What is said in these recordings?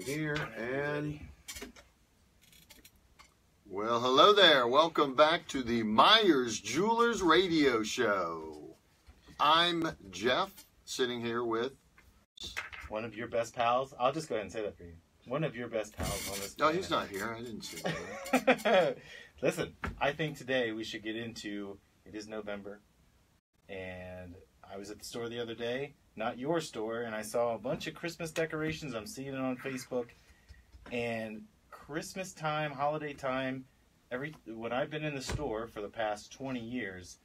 right here, and well, hello there. Welcome back to the Meyers Jewelers Radio Show. I'm Jeff, sitting here with one of your best pals. I'll just go ahead and say that for you. One of your best pals on this planet. No, he's not here. I didn't say that. Listen, I think today we should get into, it is November, and I was at the store the other day, not your store, and I saw a bunch of Christmas decorations. I'm seeing it on Facebook, and Christmas time, holiday time, when I've been in the store for the past 20 years,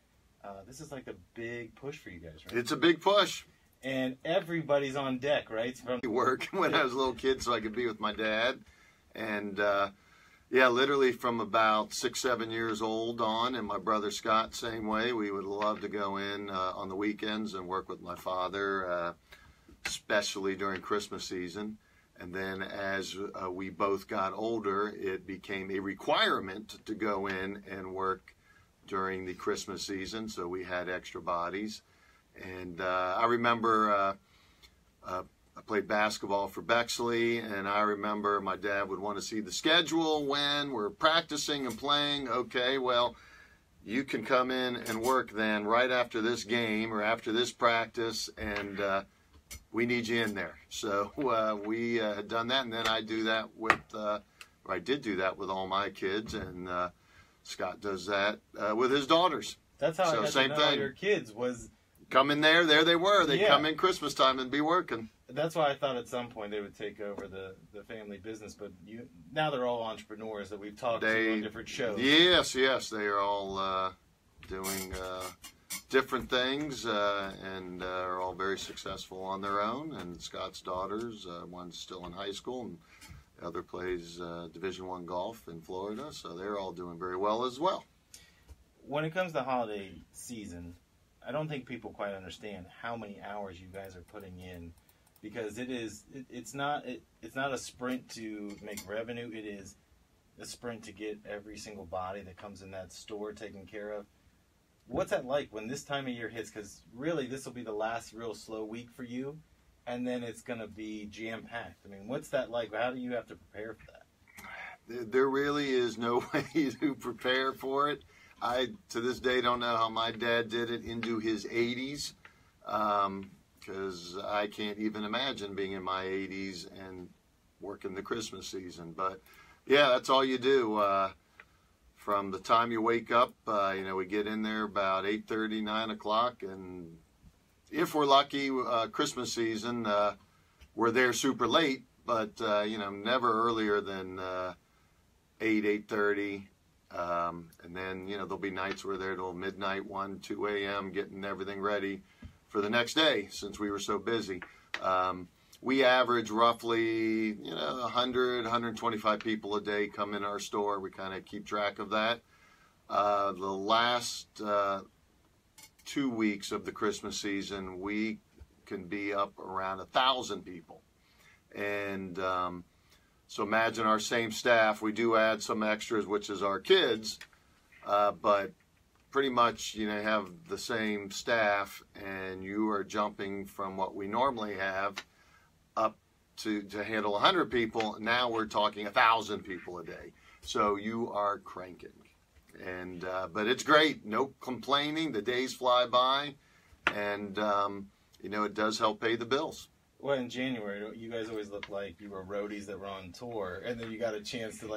this is like a big push for you guys, right? It's a big push. And everybody's on deck, right? From work when I was a little kid so I could be with my dad. And, yeah, literally from about 6, 7 years old on, and my brother Scott, same way. We would love to go in on the weekends and work with my father, especially during Christmas season. And then as we both got older, it became a requirement to go in and work during the Christmas season, so we had extra bodies. And I remember I played basketball for Bexley, and I remember my dad would want to see the schedule when we're practicing and playing. Okay, well, you can come in and work then right after this game or after this practice, and we need you in there. So we had done that, and then I do that with, or I did do that with all my kids, and Scott does that with his daughters. That's how I got to know all your kids was... Come in there they were. They come in Christmas time and be working. That's why I thought at some point they would take over the family business, but now they're all entrepreneurs that we've talked to on different shows. Yes, they are all doing different things and are all very successful on their own. And Scott's daughters, one's still in high school and the other plays Division I golf in Florida, so they're all doing very well as well. When it comes to holiday season, I don't think people quite understand how many hours you guys are putting in, because it's not a sprint to make revenue. It is a sprint to get every single body that comes in that store taken care of. What's that like when this time of year hits? Because really, this will be the last real slow week for you, and then it's going to be jam-packed. I mean, what's that like? How do you have to prepare for that? There really is no way to prepare for it. I, to this day, don't know how my dad did it into his 80s, because I can't even imagine being in my 80s and working the Christmas season. But, yeah, that's all you do. From the time you wake up, we get in there about 8:30, 9 o'clock, and if we're lucky, Christmas season, we're there super late, but, never earlier than 8:30. And then, there'll be nights we're there till midnight, 1, 2 a.m., getting everything ready for the next day since we were so busy. We average roughly, 100, 125 people a day come in our store. We kind of keep track of that. The last 2 weeks of the Christmas season, we can be up around 1,000 people. And so imagine our same staff. We do add some extras, which is our kids, but pretty much, have the same staff, and you are jumping from what we normally have up to handle 100 people. Now we're talking 1,000 people a day. So you are cranking. And but it's great. No complaining. The days fly by, and it does help pay the bills. Well, in January, you guys always look like you were roadies that were on tour, and then you got a chance to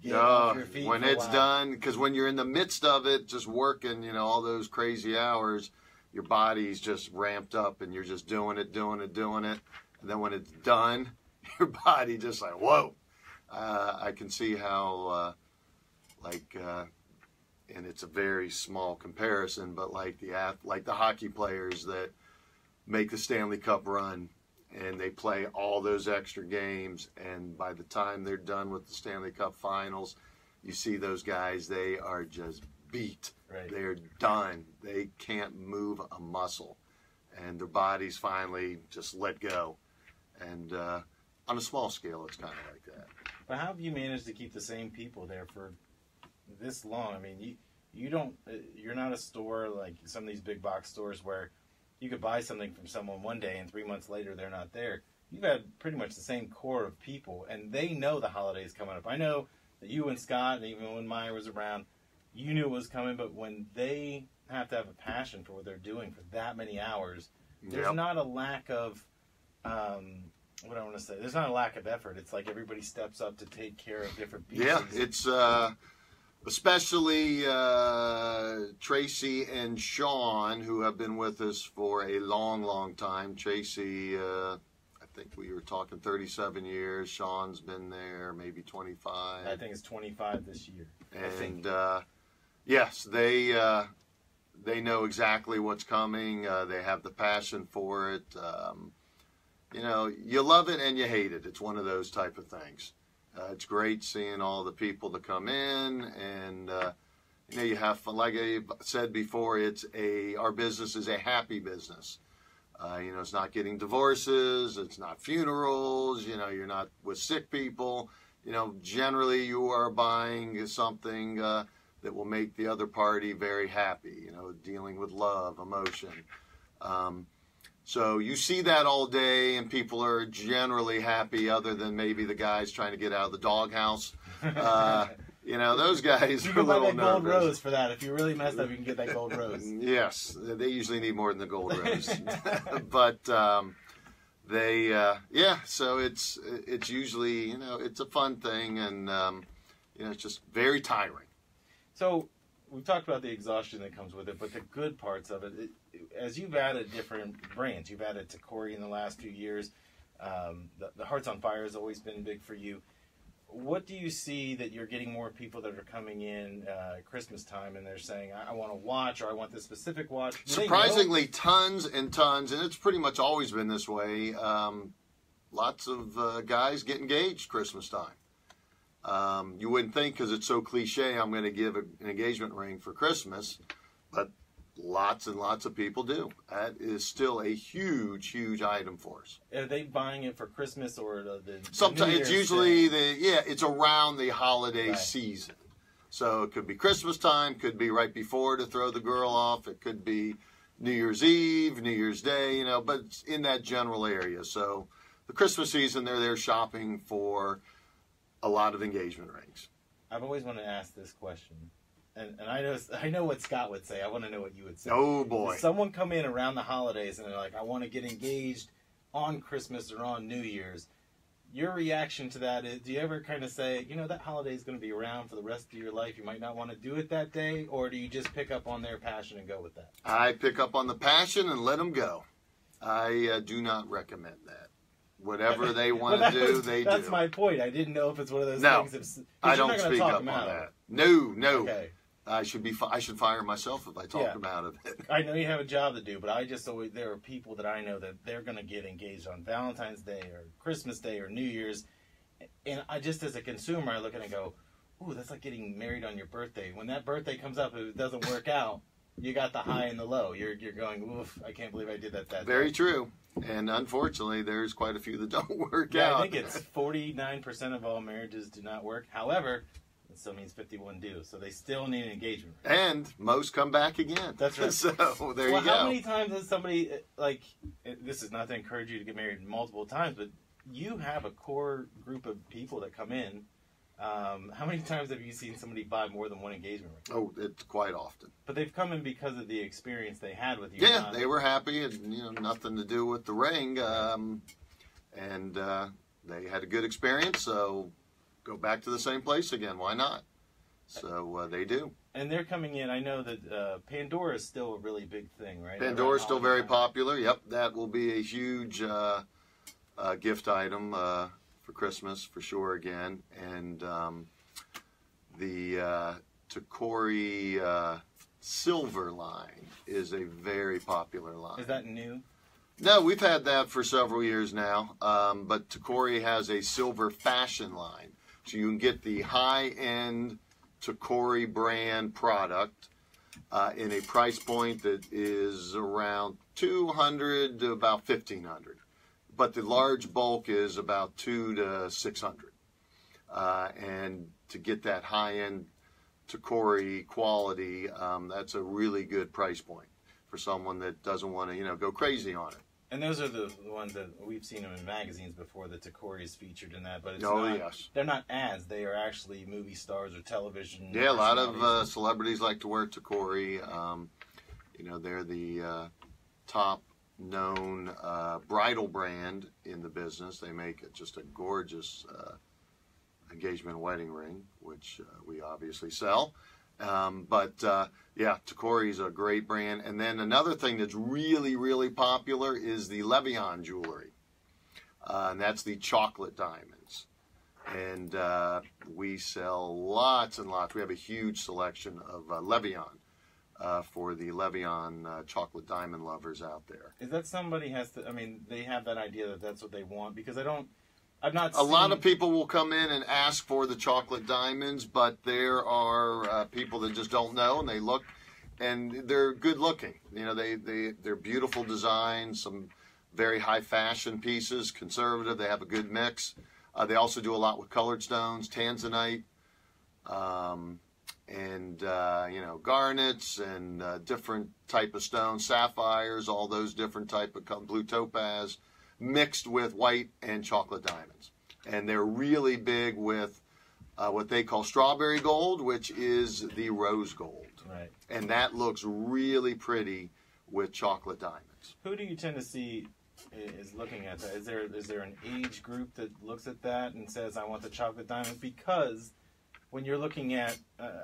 get off your feet. When it's done, because when you're in the midst of it, just working, all those crazy hours, your body's just ramped up, and you're just doing it. And then when it's done, your body just like, whoa. I can see how, and it's a very small comparison, but like the hockey players that make the Stanley Cup run, and they play all those extra games, and by the time they're done with the Stanley Cup Finals, you see those guys, they are just beat. Right. They're done. They can't move a muscle, and their bodies finally just let go. And on a small scale, it's kind of like that. But how have you managed to keep the same people there for this long? I mean, you're not a store like some of these big box stores where you could buy something from someone one day and 3 months later they're not there. you've had pretty much the same core of people, and they know the holidays coming up. I know that you and Scott, and even when Meyer was around, you knew it was coming, but when they have to have a passion for what they're doing for that many hours, there's not a lack of, what I want to say, there's not a lack of effort. It's like everybody steps up to take care of different pieces. Yeah, it's especially Tracy and Sean, who have been with us for a long, long time. Tracy, I think we were talking 37 years. Sean's been there maybe 25. I think it's 25 this year. And yes, they know exactly what's coming. They have the passion for it. You know, you love it and you hate it. It's one of those type of things. It's great seeing all the people that come in, and you know, you have fun. Like I said before, our business is a happy business. You know, it's not getting divorces, it's not funerals. You know, you're not with sick people. You know, generally you are buying something that will make the other party very happy. You know, dealing with love, emotion. So you see that all day, and people are generally happy, other than maybe the guys trying to get out of the doghouse. You know, those guys you are can a buy little that gold nervous. rose for that. If you really messed up, you can get that gold rose. Yes, they usually need more than the gold rose. But so it's usually, you know, it's a fun thing, and you know, it's just very tiring. So we've talked about the exhaustion that comes with it, but the good parts of it, as you've added different brands, you've added Takori in the last few years. The Hearts on Fire has always been big for you. What do you see that you're getting more people that are coming in at Christmas time and they're saying, I want to watch, or I want this specific watch? Surprisingly, tons and tons, and it's pretty much always been this way. Lots of guys get engaged Christmas time. You wouldn't think, because it's so cliche, I'm going to give an engagement ring for Christmas, but lots and lots of people do. That is still a huge, huge item for us. Are they buying it for Christmas or the Sometimes New it's Year's usually thing? it's around the holiday Right. season. So it could be Christmas time, could be right before to throw the girl off. It could be New Year's Eve, New Year's Day, you know, but it's in that general area. So the Christmas season, they're there shopping for a lot of engagement rings. I've always wanted to ask this question. And I know what Scott would say. I want to know what you would say. Oh, boy. If someone come in around the holidays and they're like, I want to get engaged on Christmas or on New Year's. Your reaction to that is, do you ever kind of say, you know, that holiday is going to be around for the rest of your life. You might not want to do it that day. Or do you just pick up on their passion and go with that? I pick up on the passion and let them go. I do not recommend that. Whatever they want to do, they do. That's my point. I didn't know if it's one of those things. I don't speak up on that. No. Okay. I should fire myself if I talk them out of it. I know you have a job to do, but there are people that I know that they're going to get engaged on Valentine's Day or Christmas Day or New Year's, and I just, as a consumer, I look at it and go, ooh, that's like getting married on your birthday. When that birthday comes up, if it doesn't work out, you got the high and the low. You're going, oof, I can't believe I did that Very day. true. And unfortunately, there's quite a few that don't work Yeah, out. I think it's 49% of all marriages do not work. However, it still means 51 do, so they still need an engagement ring. And most come back again. That's right. So there you go. How many times has somebody, like, this is not to encourage you to get married multiple times, but you have a core group of people that come in. How many times have you seen somebody buy more than one engagement ring? Oh, it's quite often. But they've come in because of the experience they had with you. Yeah, they were happy, and nothing to do with the ring, and they had a good experience. So go back to the same place again. Why not? So they do. And they're coming in. I know that Pandora is still a really big thing, right? Pandora is still very popular. Yep, that will be a huge gift item for Christmas for sure again. And the Takori silver line is a very popular line. Is that new? No, we've had that for several years now. But Takori has a silver fashion line. So you can get the high-end Takori brand product in a price point that is around $200 to about $1,500. But the large bulk is about $200 to $600. And to get that high-end Takori quality, that's a really good price point for someone that doesn't want to, go crazy on it. And those are the ones that we've seen them in magazines before. The Tacori is featured in that, but it's yes. They're not ads. They are actually movie stars or television. Yeah, a lot of celebrities like to wear Tacori. They're the top known bridal brand in the business. They make just a gorgeous engagement wedding ring, which we obviously sell. Tacori is a great brand. And then another thing that's really, really popular is the Levian jewelry. And that's the chocolate diamonds. And we sell lots and lots. We have a huge selection of Levian for the Levian chocolate diamond lovers out there. Is that somebody has to, they have that idea that that's what they want? Because I've not seen... A lot of people will come in and ask for the chocolate diamonds, but there are people that just don't know, and they look, and they're good looking. They're beautiful designs, some very high fashion pieces, conservative. They have a good mix. They also do a lot with colored stones, tanzanite, garnets and different type of stones, sapphires, all those different type of blue topaz, mixed with white and chocolate diamonds. And they're really big with what they call strawberry gold, which is the rose gold. Right. And that looks really pretty with chocolate diamonds. Who do you tend to see is looking at that? Is there an age group that looks at that and says, I want the chocolate diamond? Because when you're looking at,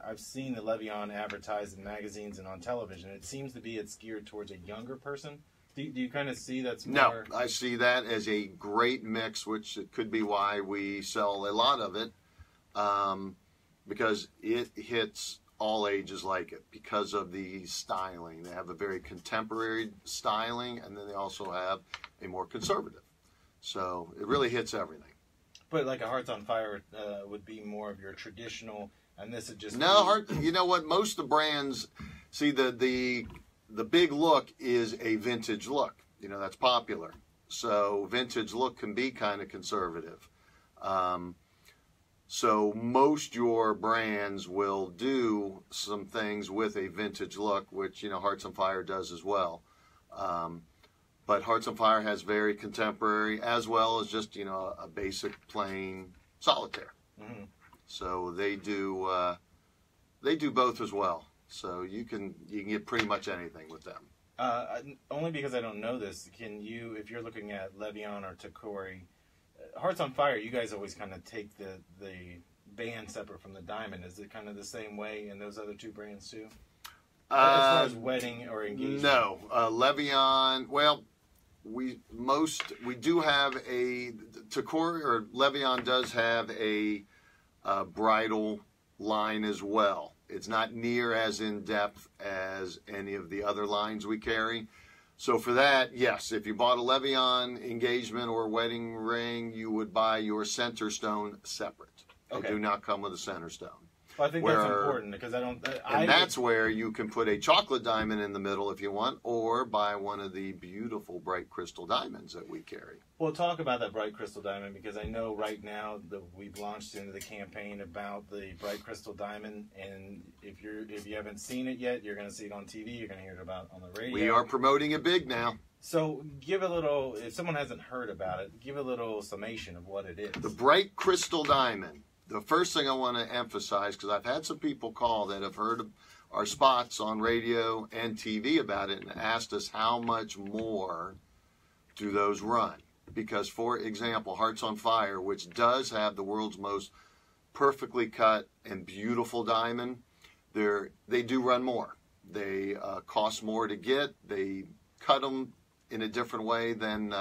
I've seen the Levian advertised in magazines and on television, it seems to be it's geared towards a younger person. Do you kind of see that's more... No, I see that as a great mix, which could be why we sell a lot of it, because it hits all ages like it because of the styling. They have a very contemporary styling, and then they also have a more conservative. So it really hits everything. But like a Hearts on Fire would be more of your traditional, and this would just... No, you know what? Most of the brands, see the big look is a vintage look. That's popular. So vintage look can be kind of conservative. So most your brands will do some things with a vintage look, which, Hearts on Fire does as well. But Hearts on Fire has very contemporary as well as just, a basic plain solitaire. Mm-hmm. So they do both as well. So you can get pretty much anything with them. Only because I don't know this, can you, if you're looking at Levian or Tacori, Hearts on Fire, you guys always kind of take the band separate from the diamond. Is it kind of the same way in those other two brands too? As far as wedding or engagement? No. Levian, well, we do have a, Tacori or Levian does have a bridal line as well. It's not near as in-depth as any of the other lines we carry. So for that, yes, if you bought a Levian engagement or wedding ring, you would buy your center stone separate. Okay. They do not come with a center stone. Well, I think that's important because that's where you can put a chocolate diamond in the middle if you want, or buy one of the beautiful bright crystal diamonds that we carry. Well, talk about that bright crystal diamond, because I know right now that we've launched into the campaign about the bright crystal diamond, and if you haven't seen it yet, you're going to see it on TV. You're going to hear it about on the radio. We are promoting it big now. So give a little, if someone hasn't heard about it, give a little summation of what it is. The bright crystal diamond. The first thing I want to emphasize, because I've had some people call that have heard our spots on radio and TV about it and asked us how much more do those run. Because, for example, Hearts on Fire, which does have the world's most perfectly cut and beautiful diamond, they do run more. They cost more to get. They cut them in a different way than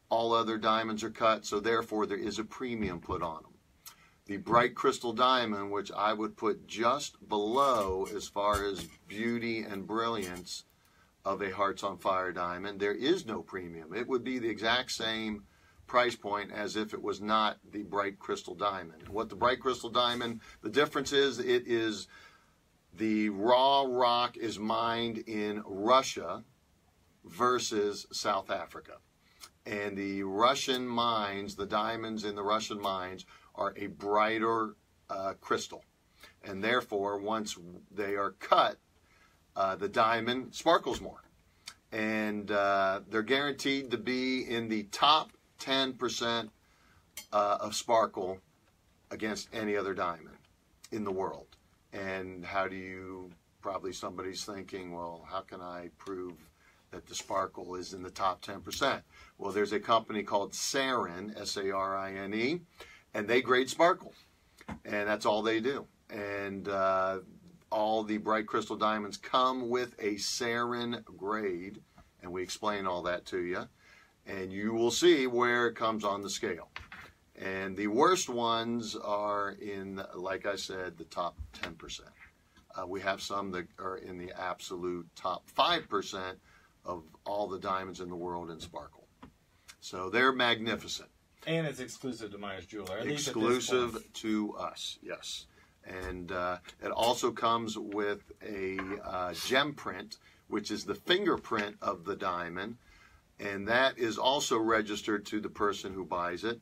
all other diamonds are cut, so therefore there is a premium put on them. The bright crystal diamond, which I would put just below as far as beauty and brilliance of a Hearts on Fire diamond, there is no premium. It would be the exact same price point as if it was not the bright crystal diamond. What the bright crystal diamond, the difference is, it is the raw rock is mined in Russia versus South Africa. And the Russian mines, the diamonds in the Russian mines, are a brighter crystal. And therefore, once they are cut, the diamond sparkles more. and they're guaranteed to be in the top 10% of sparkle against any other diamond in the world. And how do you, probably somebody's thinking, well, how can I prove that the sparkle is in the top 10%? Well, there's a company called Sarin, S-A-R-I-N-E, and they grade sparkle. And that's all they do. And all the bright crystal diamonds come with a Sarin grade, and we explain all that to you. And you will see where it comes on the scale. And the worst ones are in, like I said, the top 10%. We have some that are in the absolute top 5% of all the diamonds in the world in sparkle. So they're magnificent. And it's exclusive to Meyers Jewelers. Exclusive to us, yes. And it also comes with a gem print, which is the fingerprint of the diamond. And that is also registered to the person who buys it.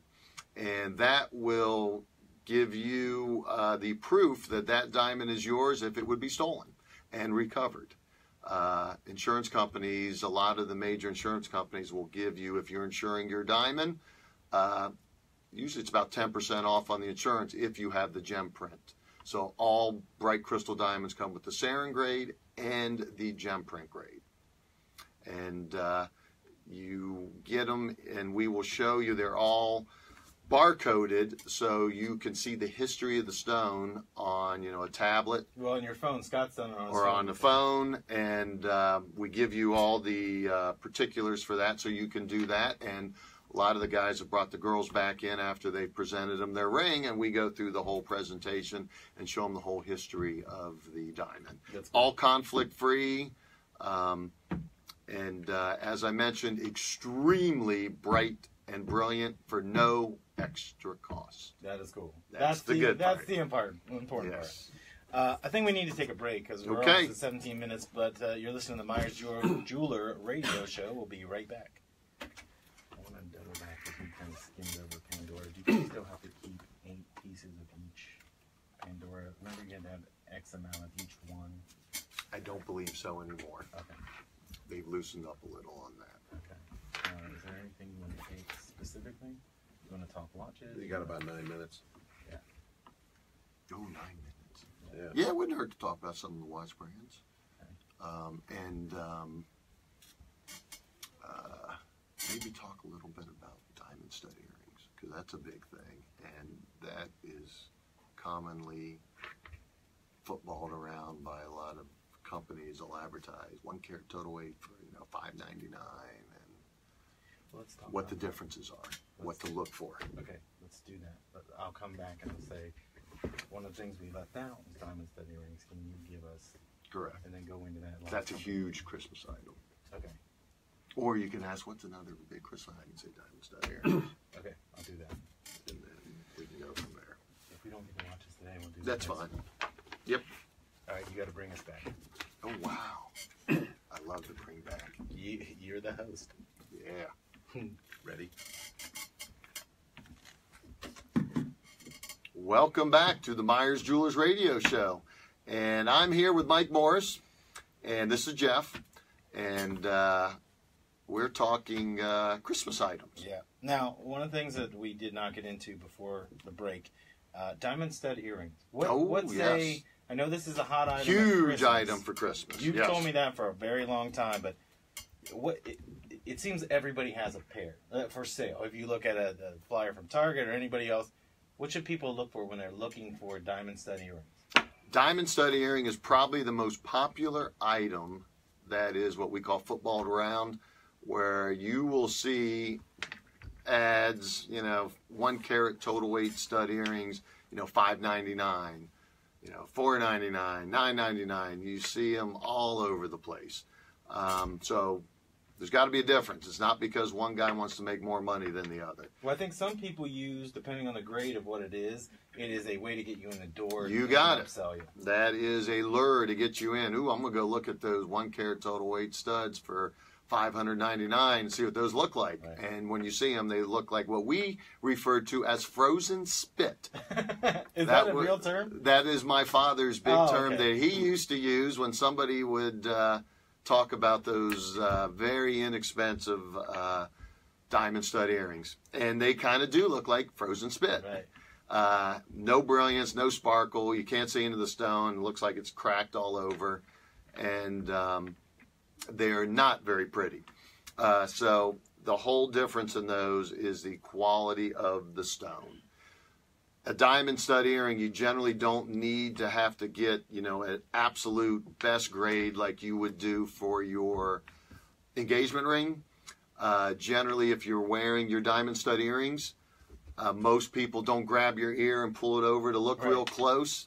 And that will give you the proof that that diamond is yours if it would be stolen and recovered. Insurance companies, a lot of the major insurance companies will give you, if you're insuring your diamond, usually it's about 10% off on the insurance if you have the gem print. So all bright crystal diamonds come with the Sarin grade and the gem print grade. And you get them, and we will show you. They're all barcoded, so you can see the history of the stone on, a tablet. Well, on your phone, Scott's done it on his or phone. on the phone, and we give you all the particulars for that, so you can do that. And a lot of the guys have brought the girls back in after they presented them their ring, and we go through the whole presentation and show them the whole history of the diamond. That's cool. All conflict-free, and as I mentioned, extremely bright and brilliant for no extra cost. That is cool. That's the good part. That's the important Yes. part. I think we need to take a break because we're almost at 17 minutes, but you're listening to the Meyers Jewelers Radio Show. We'll be right back. I want to double back if we kind of skimmed over Pandora. Do you still have to keep 8 pieces of each Pandora? Remember, you had to have X amount of each one? I don't believe so anymore. Okay. They've loosened up a little on that. Okay. Is there anything you want to take specifically? You want to talk watches? You got about 9 minutes. Yeah. Oh, 9 minutes. Yeah. Yeah, it wouldn't hurt to talk about some of the watch brands. Okay. Maybe talk a little bit about diamond stud earrings, because that's a big thing, and that is commonly footballed around by a lot of companies. Will advertise 1 carat total weight for $5.99, and Let's talk what about the differences are, what to look for. Okay, let's do that. But I'll come back and I'll say one of the things we left out was diamond stud earrings. Can you give us? Correct. And then go into that. That's a huge Christmas item. Okay. Or you can ask, what's another big Christmas item? Say diamond stud earrings, Okay, I'll do that. and then we can go from there. If we don't get to watch this today, we'll do That's that. fine. Yep. All right, you got to bring us back. Oh, wow. I love to bring back. You're the host. Yeah. Ready? Welcome back to the Meyers Jewelers Radio Show. And I'm here with Mike Morris, and this is Jeff, and we're talking Christmas items. Yeah. Now, one of the things that we did not get into before the break, diamond stud earrings. What's yes. I know this is a hot item. at Huge Christmas. item for Christmas. You've yes. told me that for a very long time, but it seems everybody has a pair for sale. If you look at a flyer from Target or anybody else, what should people look for when they're looking for diamond stud earrings? Diamond stud earring is probably the most popular item that is what we call footballed around, where you will see ads, 1 carat total weight stud earrings, $5.99, $4.99, $9.99. You see them all over the place. So there's got to be a difference. It's not because one guy wants to make more money than the other. Well, I think some people use, depending on the grade of what it is a way to get you in the door. You got it. Upsell you. That is a lure to get you in. Ooh, I'm going to go look at those 1 carat total weight studs for $599 and see what those look like. Right. And when you see them, they look like what we refer to as frozen spit. Is that a real term? That is my father's big term okay. that he used to use when somebody would talk about those very inexpensive diamond stud earrings. And they kind of do look like frozen spit. Right. No brilliance, no sparkle. You can't see into the stone. It looks like it's cracked all over. And they're not very pretty. So the whole difference in those is the quality of the stone. A diamond stud earring, you generally don't need to have to get, an absolute best grade like you would do for your engagement ring. Generally, if you're wearing your diamond stud earrings, most people don't grab your ear and pull it over to look real close,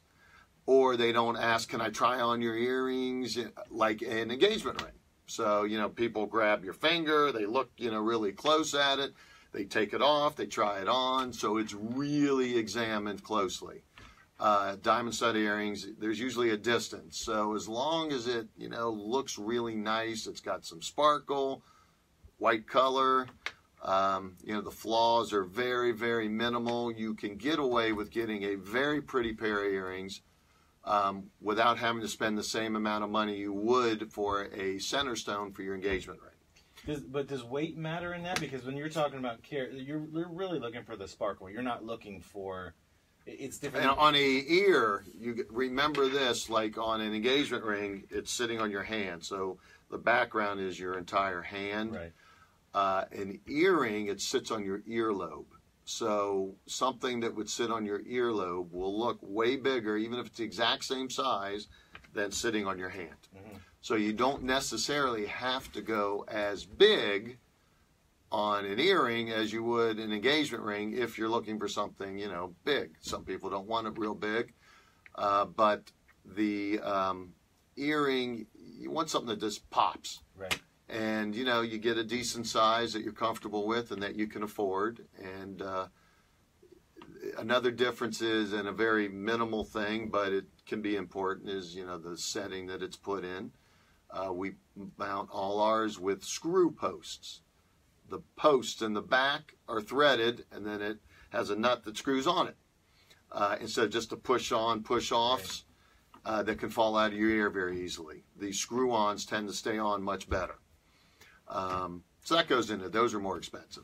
or they don't ask, can I try on your earrings, like an engagement ring. So, people grab your finger, they look, really close at it. They take it off, they try it on, so it's really examined closely. Diamond stud earrings, there's usually a distance. So as long as it, looks really nice, it's got some sparkle, white color, the flaws are very, very minimal. You can get away with getting a very pretty pair of earrings without having to spend the same amount of money you would for a center stone for your engagement ring. But does weight matter in that? Because when you're talking about you're really looking for the sparkle. You're not looking for, it's different. And on a ear, you remember this, like on an engagement ring, it's sitting on your hand. So the background is your entire hand. Right. An earring, it sits on your earlobe. So something that would sit on your earlobe will look way bigger, even if it's the exact same size, than sitting on your hand. Mm-hmm. So you don't necessarily have to go as big on an earring as you would an engagement ring if you're looking for something, big. Some people don't want it real big. But the earring, you want something that just pops. Right. And, you get a decent size that you're comfortable with and that you can afford. And another difference is, and a very minimal thing, but it can be important, is, the setting that it's put in. We mount all ours with screw posts. The posts in the back are threaded, and then it has a nut that screws on it. Instead of just the push-on, push-offs that can fall out of your ear very easily. The screw-ons tend to stay on much better. So that goes into, those are more expensive.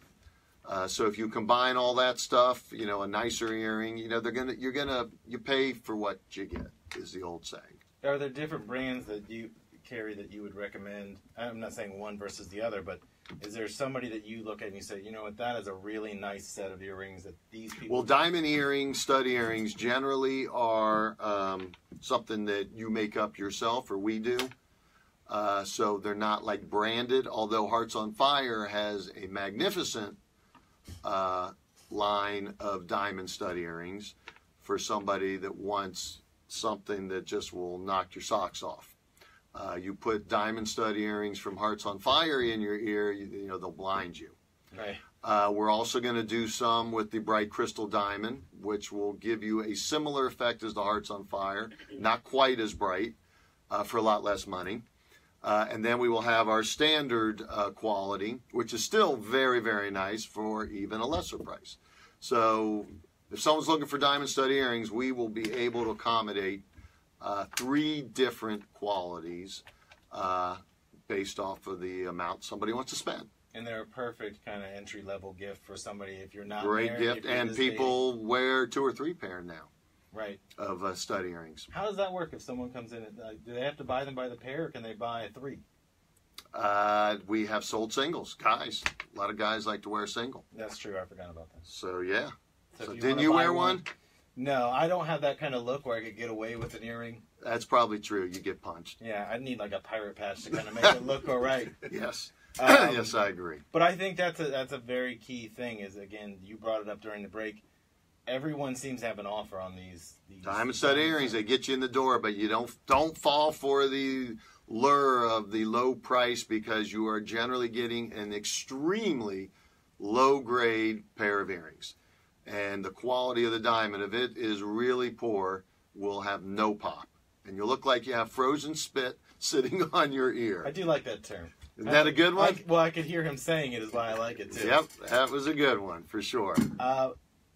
So if you combine all that stuff, a nicer earring, you pay for what you get, is the old saying. Are there different brands that you carry that you would recommend? I'm not saying one versus the other, but is there somebody that you look at and you say, what, that is a really nice set of earrings that these people... Well, diamond earrings, stud earrings generally are something that you make up yourself, or we do. So they're not like branded, although Hearts on Fire has a magnificent line of diamond stud earrings for somebody that wants something that just will knock your socks off. You put diamond stud earrings from Hearts on Fire in your ear, they'll blind you. Right. We're also going to do some with the bright crystal diamond, which will give you a similar effect as the Hearts on Fire, not quite as bright, for a lot less money. And then we will have our standard quality, which is still very, very nice for even a lesser price. So if someone's looking for diamond stud earrings, we will be able to accommodate 3 different qualities based off of the amount somebody wants to spend. And they're a perfect kind of entry-level gift for somebody if you're not Great gift, and people wear 2 or 3 pair now. Right. Of stud earrings. How does that work if someone comes in? Do they have to buy them by the pair, or can they buy 3? We have sold singles. Guys, a lot of guys like to wear a single. That's true. I forgot about that. So, yeah. So didn't you wear one? No, I don't have that kind of look where I could get away with an earring. That's probably true. You get punched. Yeah, I need like a pirate patch to kind of make it look all right. Yes. Yes, I agree. But I think that's a very key thing is, again, you brought it up during the break. Everyone seems to have an offer on these diamond stud earrings. They get you in the door, but you don't fall for the lure of the low price, because you are generally getting an extremely low grade pair of earrings. And the quality of the diamond, if it is really poor, will have no pop. And you'll look like you have frozen spit sitting on your ear. I do like that term. Isn't that a good one? I could hear him saying it is why I like it too. Yep, that was a good one for sure.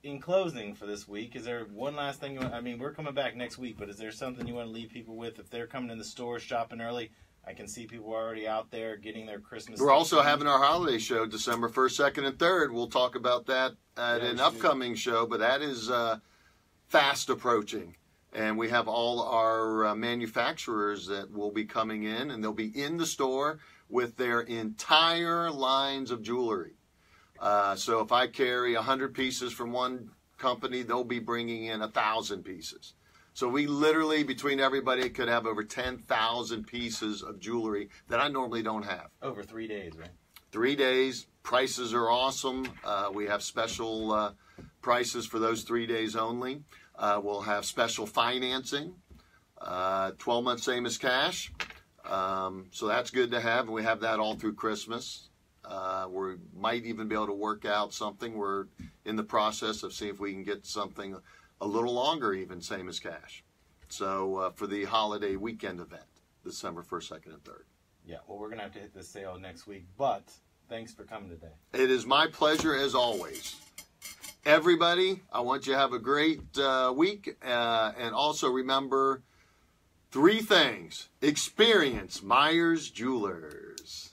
In closing for this week, is there one last thing? We're coming back next week, but is there something you want to leave people with if they're coming in the store shopping early? I can see people already out there getting their Christmas. We're also having our holiday show December 1st, 2nd, and 3rd. We'll talk about that at an upcoming show, but that is fast approaching. And we have all our manufacturers that will be coming in, and they'll be in the store with their entire lines of jewelry. So if I carry 100 pieces from one company, they'll be bringing in 1,000 pieces. So we literally, between everybody, could have over 10,000 pieces of jewelry that I normally don't have. Over 3 days, right? 3 days. Prices are awesome. We have special prices for those 3 days only. We'll have special financing, 12 months same as cash. So that's good to have. And we have that all through Christmas. We might even be able to work out something. We're in the process of seeing if we can get something a little longer, even same as cash. So for the holiday weekend event, December 1st, 2nd, and 3rd. Yeah, well, we're going to have to hit this sale next week, but thanks for coming today. It is my pleasure as always. Everybody, I want you to have a great week. And also remember 3 things. Experience Meyers Jewelers.